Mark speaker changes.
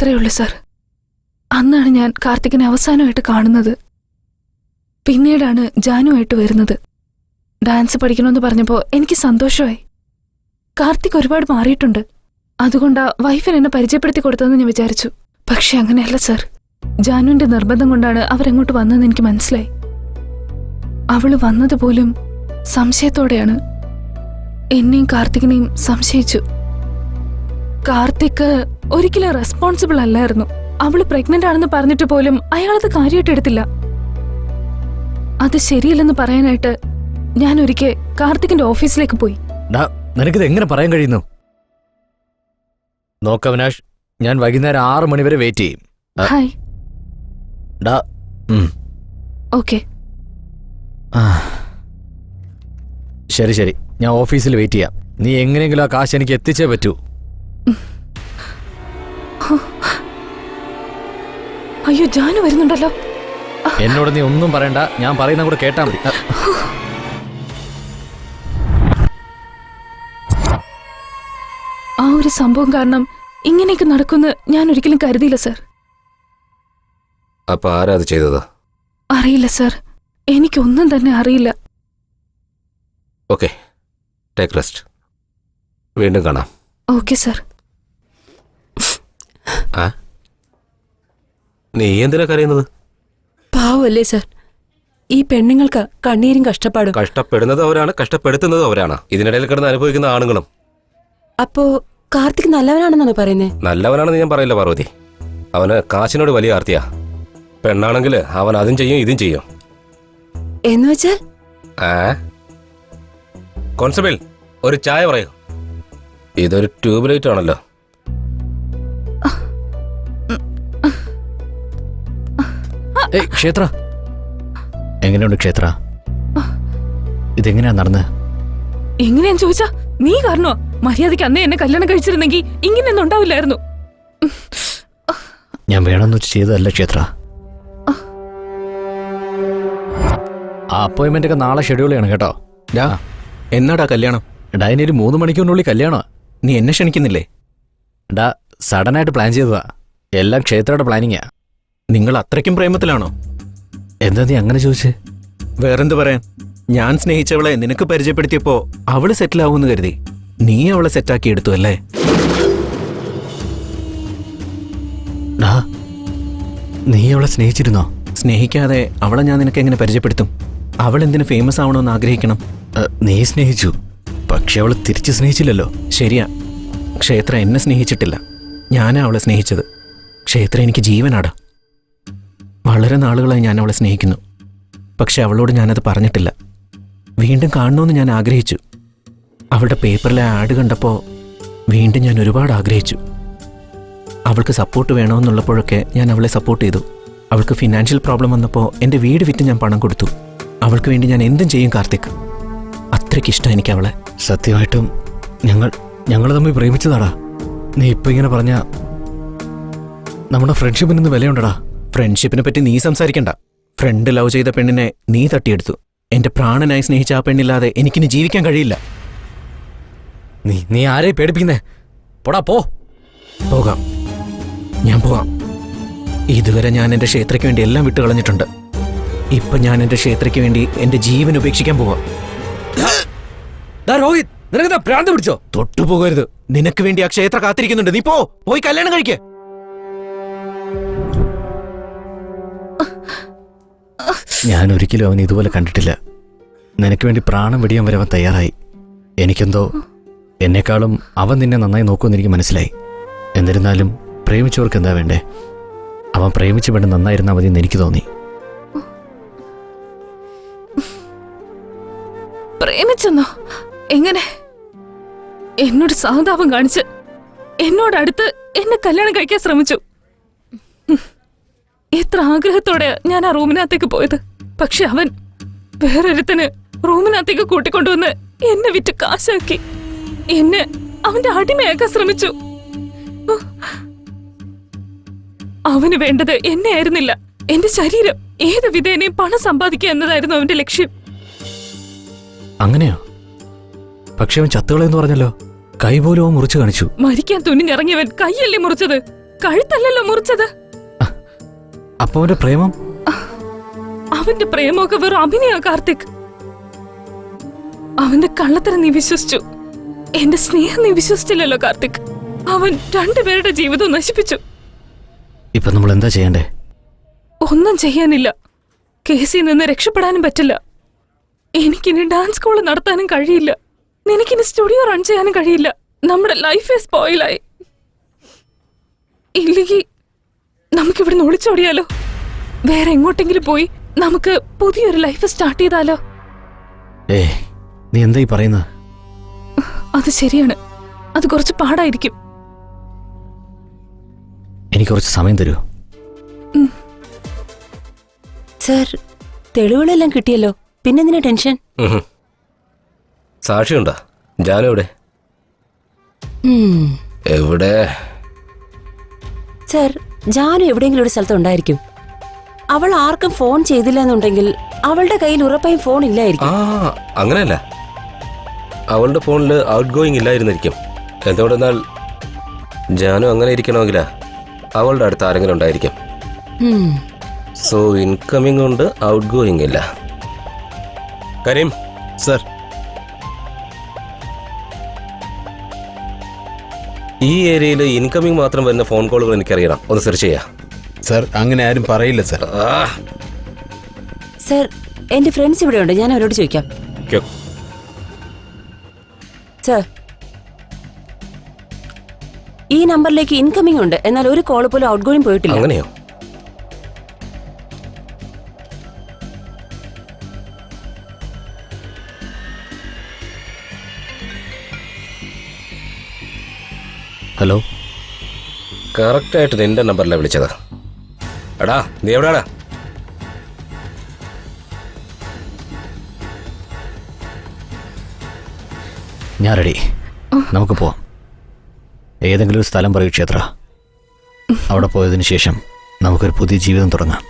Speaker 1: അത്രേ ഉള്ളൂ സർ. അന്നാണ് ഞാൻ കാർത്തികിനെ അവസാനമായിട്ട് കാണുന്നത്. പിന്നീടാണ് ജാനുവായിട്ട് വരുന്നത്. ഡാൻസ് പഠിക്കണമെന്ന് പറഞ്ഞപ്പോൾ എനിക്ക് സന്തോഷമായി. കാർത്തിക് ഒരുപാട് മാറിയിട്ടുണ്ട്. അതുകൊണ്ടാ വൈഫിന് എന്നെ പരിചയപ്പെടുത്തി കൊടുത്തതെന്ന് ഞാൻ വിചാരിച്ചു. പക്ഷെ അങ്ങനെയല്ല സർ. ജാനുവിന്റെ നിർബന്ധം കൊണ്ടാണ് അവരെങ്ങോട്ട് വന്നതെന്ന് എനിക്ക് മനസ്സിലായി. അവള് വന്നതുപോലും സംശയത്തോടെയാണ്. എന്നെയും കാർത്തികിനെയും സംശയിച്ചു. കാർത്തിക് ഒരിക്കലും റെസ്പോൺസിബിൾ അല്ലായിരുന്നു. അവള് പ്രഗ്നന്റ് ആണെന്ന് പറഞ്ഞിട്ട് പോലും അയാളത് കാര്യമായിട്ട് എടുത്തില്ല. അത് ശരിയല്ലെന്ന് പറയാനായിട്ട് ഞാൻ ഒരിക്കൽ കാർത്തികിന്റെ ഓഫീസിലേക്ക് പോയി.
Speaker 2: നിനക്കിത് എങ്ങനെ പറയാൻ കഴിയുന്നു? നോക്ക അവിനാഷ്, ഞാൻ വൈകുന്നേരം 6 മണി വരെ വെയിറ്റ് ചെയ്യും.
Speaker 1: ഹായ്. ഓക്കെ.
Speaker 2: ശരി ശരി, ഞാൻ ഓഫീസിൽ വെയിറ്റ് ചെയ്യാം. നീ എങ്ങനെയെങ്കിലും ആ കാശ് എനിക്ക് എത്തിച്ചേ പറ്റൂ.
Speaker 1: അയ്യോ, ജാനു വരുന്നുണ്ടല്ലോ.
Speaker 2: എന്നോട് നീ ഒന്നും പറയണ്ട, ഞാൻ പറയുന്ന കൂടെ കേട്ടാ മതി.
Speaker 1: ആ ഒരു സംഭവം കാരണം ഇങ്ങനെയൊക്കെ നടക്കുമെന്ന് ഞാൻ ഒരിക്കലും കരുതിയില്ല സർ.
Speaker 3: അപ്പൊ ആരാ അത് ചെയ്തത്?
Speaker 1: അറിയില്ല സർ, എനിക്കൊന്നും തന്നെ അറിയില്ല.
Speaker 3: Okay, take rest. വീണ്ടും കാണാം.
Speaker 1: Okay sir.
Speaker 3: നീ എന്തിനാ കരയുന്നത്?
Speaker 4: പാവല്ലേ സർ, ഈ പെണ്ണുങ്ങൾക്ക് കണ്ണീരും കഷ്ടപ്പാടും.
Speaker 3: കഷ്ടപ്പെടുന്നത് അവരാണ്, കഷ്ടപ്പെടുത്തുന്നത് അവരാണ്. ഇതിനിടയിൽ കിടന്ന് അനുഭവിക്കുന്ന ആണുങ്ങളും.
Speaker 4: അപ്പോ കാർത്തിക് നല്ലവനാണെന്നാണ് പറയുന്നേ?
Speaker 3: നല്ലവനാണെന്ന് ഞാൻ പറയില്ല പാർവതി. അവന് കാശിനോട് വലിയ ആർത്തിയാ. പെണ്ണാണെങ്കിൽ അവൻ അതും ചെയ്യും ഇതും ചെയ്യും.
Speaker 4: എന്ന് വെച്ചാൽ?
Speaker 3: കോൺസ്റ്റബിൾ, ഒരു ചായ പറയൂ. ഇതൊരു ട്യൂബ് ലൈറ്റ് ആണല്ലോ.
Speaker 2: ക്ഷേത്ര, എങ്ങനെയുണ്ട് ക്ഷേത്ര? ഇതെങ്ങനെയാ നടന്നത്?
Speaker 1: എങ്ങനെയാന്ന് ചോദിച്ചാ നീ കാരണോ? മര്യാദയ്ക്ക് അന്നേ എന്നെ കല്യാണം കഴിച്ചിരുന്നെങ്കിൽ ഇങ്ങനെയൊന്നും ഉണ്ടാവില്ലായിരുന്നു.
Speaker 2: ഞാൻ വേണമെന്ന് വെച്ച് ചെയ്തതല്ല ക്ഷേത്ര. ആ അപ്പോയിന്റ്മെന്റ് ഒക്കെ നാളെ ഷെഡ്യൂൾ ചെയ്യണം കേട്ടോ.
Speaker 5: എന്നാടാ കല്യാണം?
Speaker 2: എടാ, ഇനി ഒരു 3 മണിക്കൂറിനുള്ളിൽ കല്യാണോ?
Speaker 5: നീ എന്നെ ക്ഷണിക്കുന്നില്ലേ?
Speaker 2: എടാ, സഡനായിട്ട് പ്ലാൻ ചെയ്തതാ. എല്ലാം ക്ഷേത്രയുടെ പ്ലാനിങ്ങാ.
Speaker 5: നിങ്ങൾ അത്രയ്ക്കും പ്രേമത്തിലാണോ?
Speaker 2: എന്താ നീ അങ്ങനെ ചോദിച്ചേ?
Speaker 5: വേറെന്ത് പറയാൻ? ഞാൻ സ്നേഹിച്ചവളെ നിനക്ക് പരിചയപ്പെടുത്തിയപ്പോ അവള് സെറ്റിൽ ആവുമെന്ന് കരുതി. നീ അവളെ സെറ്റാക്കി എടുത്തു അല്ലേ?
Speaker 2: നീ അവളെ സ്നേഹിച്ചിരുന്നോ?
Speaker 5: സ്നേഹിക്കാതെ അവളെ ഞാൻ നിനക്ക് എങ്ങനെ പരിചയപ്പെടുത്തും? അവൾ എന്തിനു ഫേമസ് ആവണമെന്ന് ആഗ്രഹിക്കണം?
Speaker 2: നീ സ്നേഹിച്ചു, പക്ഷെ അവള് തിരിച്ച് സ്നേഹിച്ചില്ലല്ലോ.
Speaker 5: ശരിയാ, ക്ഷേത്ര എന്നെ സ്നേഹിച്ചിട്ടില്ല. ഞാനാ അവളെ സ്നേഹിച്ചത്. ക്ഷേത്ര എനിക്ക് ജീവനാടാ. വളരെ നാളുകളായി ഞാൻ അവളെ സ്നേഹിക്കുന്നു. പക്ഷെ അവളോട് ഞാനത് പറഞ്ഞിട്ടില്ല. വീണ്ടും കാണണമെന്ന് ഞാൻ ആഗ്രഹിച്ചു. അവളുടെ പേപ്പറിലെ ആഡ് കണ്ടപ്പോൾ വീണ്ടും ഞാൻ ഒരുപാട് ആഗ്രഹിച്ചു. അവൾക്ക് സപ്പോർട്ട് വേണമെന്നുള്ളപ്പോഴൊക്കെ ഞാൻ അവളെ സപ്പോർട്ട് ചെയ്തു. അവൾക്ക് ഫിനാൻഷ്യൽ പ്രോബ്ലം വന്നപ്പോൾ എൻ്റെ വീട് വിറ്റ് ഞാൻ പണം കൊടുത്തു. അവൾക്ക് വേണ്ടി ഞാൻ എന്തും ചെയ്യും കാർത്തിക്. അത്രയ്ക്കിഷ്ടം എനിക്ക് അവളെ.
Speaker 2: സത്യമായിട്ടും ഞങ്ങൾ തമ്മിൽ പ്രേമിച്ചതാടാ. നീ ഇപ്പം ഇങ്ങനെ പറഞ്ഞ നമ്മുടെ ഫ്രണ്ട്ഷിപ്പിന് ഇന്ന് വിലയുണ്ടടാ.
Speaker 5: ഫ്രണ്ട്ഷിപ്പിനെ പറ്റി നീ സംസാരിക്കണ്ട. ഫ്രണ്ട് ലവ് ചെയ്ത പെണ്ണിനെ നീ തട്ടിയെടുത്തു. എൻ്റെ പ്രാണനായി സ്നേഹിച്ച ആ പെണ്ണില്ലാതെ എനിക്കിനി ജീവിക്കാൻ കഴിയില്ല.
Speaker 2: നീ ആരെ പേടിപ്പിക്കുന്നേ? പോടാ, പോ.
Speaker 5: പോകാം, ഞാൻ പോകാം. ഇതുവരെ ഞാൻ എൻ്റെ ക്ഷേത്രയ്ക്ക് വേണ്ടി എല്ലാം വിട്ടു കളഞ്ഞിട്ടുണ്ട്. ഇപ്പൊ ഞാൻ എൻ്റെ ക്ഷേത്രയ്ക്ക് വേണ്ടി എൻ്റെ ജീവൻ ഉപേക്ഷിക്കാൻ പോവാം.
Speaker 2: രോഹിത്, നിനക്ക് ഭ്രാന്ത് പിടിച്ചോ?
Speaker 5: തൊട്ടുപോകരുത്. നിനക്ക് വേണ്ടി ആ ക്ഷേത്ര കാത്തിരിക്കുന്നുണ്ട്. നീ പോയി കല്യാണം കഴിക്ക്.
Speaker 2: ഞാൻ ഒരിക്കലും അവൻ ഇതുപോലെ കണ്ടിട്ടില്ല. നിനക്ക് വേണ്ടി പ്രാണം വെടിയാൻ വരെ അവൻ തയ്യാറായി. എനിക്കെന്തോ എന്നെക്കാളും അവൻ നിന്നെ നന്നായി നോക്കുമെന്ന് എനിക്ക് മനസ്സിലായി. എന്നിരുന്നാലും പ്രേമിച്ചവർക്ക് എന്താ വേണ്ടേ? അവൻ പ്രേമിച്ച പെണ്ണ് നന്നായിരുന്നാൽ മതി എന്ന് എനിക്ക് തോന്നി.
Speaker 1: പ്രേമിച്ചെന്നോ? എങ്ങനെ? എന്നോട് സഹതാപം കാണിച്ച് എന്നോടടുത്ത് എന്നെ കല്യാണം കഴിക്കാൻ ശ്രമിച്ചു. എത്ര ആഗ്രഹത്തോടെ ഞാൻ ആ റൂമിനകത്തേക്ക് പോയത്. പക്ഷെ അവൻ വേറൊരുത്തന് റൂമിനകത്തേക്ക് കൂട്ടിക്കൊണ്ടുവന്ന് എന്നെ വിറ്റ് കാശാക്കി. എന്നെ അവന്റെ അടിമയാക്കാൻ ശ്രമിച്ചു. അവന് വേണ്ടത് എന്നെ ആയിരുന്നില്ല, എന്റെ ശരീരം. ഏത് വിധേനയും പണം സമ്പാദിക്കുക എന്നതായിരുന്നു അവന്റെ ലക്ഷ്യം.
Speaker 2: അങ്ങനെയോ? പക്ഷെ അവൻ ചത്തുകളെന്ന് പറഞ്ഞല്ലോ. കൈ പോലും അവൻ മുറിച്ചു കാണിച്ചു.
Speaker 1: മരിക്കാൻ തുനിഞ്ഞിറങ്ങിയവൻ കൈയല്ലേ മുറിച്ചത്? കഴുത്തല്ലല്ലോ മുറിച്ചത്.
Speaker 2: അപ്പൊ അവന്റെ പ്രേമം?
Speaker 1: അവന്റെ പ്രേമമൊക്കെ വെറും അഭിനയ കാർത്തിക്. അവന്റെ കള്ളത്തരം നീ വിശ്വസിച്ചു, എന്റെ സ്നേഹം നീ വിശ്വസിച്ചില്ലല്ലോ കാർത്തിക്. അവൻ രണ്ടുപേരുടെ ജീവിതം നശിപ്പിച്ചു.
Speaker 2: ഇപ്പൊ നമ്മൾ എന്താ ചെയ്യണ്ടേ?
Speaker 1: ഒന്നും ചെയ്യാനില്ല. കേസിൽ നിന്ന് രക്ഷപ്പെടാനും പറ്റില്ല. എനിക്കിനി ഡാൻസ് സ്കൂൾ നടത്താനും കഴിയില്ല. നിനക്കിനി സ്റ്റുഡിയോ റൺ ചെയ്യാനും കഴിയില്ല. നമ്മുടെ ലൈഫ് സ്പോയിലായി. ഇല്ലെങ്കിൽ നമുക്കിവിടുന്ന് ഒളിച്ചോടിയാലോ? വേറെ എങ്ങോട്ടെങ്കിലും പോയി നമുക്ക് പുതിയൊരു ലൈഫ് സ്റ്റാർട്ട് ചെയ്താലോ?
Speaker 2: നീ എന്തായി പറയുന്നത്?
Speaker 1: അത് ശരിയാണ്. അത് കുറച്ച് പാടായിരിക്കും.
Speaker 2: എനിക്ക് കുറച്ച് സമയം തരൂ.
Speaker 4: സർ, തെളിവുകളെല്ലാം കിട്ടിയല്ലോ, പിന്നെന്തിനാ ടെൻഷൻ?
Speaker 3: സാക്ഷിയുണ്ടോ? ജാനു എവിടെ? എവിടെ?
Speaker 4: സർ, ജാനു എവിടെയെങ്കിലും ഒരു സ്ഥലത്ത് ഉണ്ടായിരിക്കും. അവൾ ആർക്കും ഫോൺ ചെയ്തില്ല എന്നുണ്ടെങ്കിൽ അവളുടെ കയ്യിൽ ഉറപ്പായും ഫോൺ ഇല്ലായിരിക്കും.
Speaker 3: അങ്ങനെയല്ല, അവളുടെ ഫോണിൽ ഔട്ട് ഗോയിങ് ഇല്ലായിരുന്നിരിക്കും. എന്തുകൊണ്ടെന്നാൽ ജാനു അങ്ങനെ ഇരിക്കണമെങ്കിലാ അവളുടെ അടുത്ത് ആരെങ്കിലും ഉണ്ടായിരിക്കും. സോ ഇൻകമിംഗ് ഉണ്ട്, ഔട്ട് ഗോയിങ് ഇല്ല. കരീം
Speaker 6: സർ,
Speaker 3: ഈ ഏരിയയിൽ ഇൻകമിംഗ് മാത്രം വരുന്ന ഫോൺ കോളുകൾ എനിക്കറിയണം. ഒന്ന് സെർച്ച് ചെയ്യാം.
Speaker 6: സർ, അങ്ങനെ ആരും പറയില്ല സർ.
Speaker 4: സർ, എന്റെ ഫ്രണ്ട്സ് ഇവിടെ ഉണ്ട്, ഞാൻ അവരോട് ചോദിക്കാം. സർ, ഈ നമ്പറിലേക്ക് ഇൻകമിംഗ് ഉണ്ട്, എന്നാൽ ഒരു കോൾ പോലും ഔട്ട് ഗോയിങ് പോയിട്ടില്ല.
Speaker 3: അങ്ങനെയോ?
Speaker 2: ഹലോ,
Speaker 3: കറക്റ്റായിട്ട് നിന്റെ നമ്പറിലാണ് വിളിച്ചത്. എടാ, നീ എവിടെയാടാ?
Speaker 2: ഞാൻ റെഡി. നമുക്ക് പോവാം. ഏതെങ്കിലും ഒരു സ്ഥലം പറയൂ ക്ഷേത്ര. അവിടെ പോയതിനു ശേഷം നമുക്കൊരു പുതിയ ജീവിതം തുടങ്ങാം.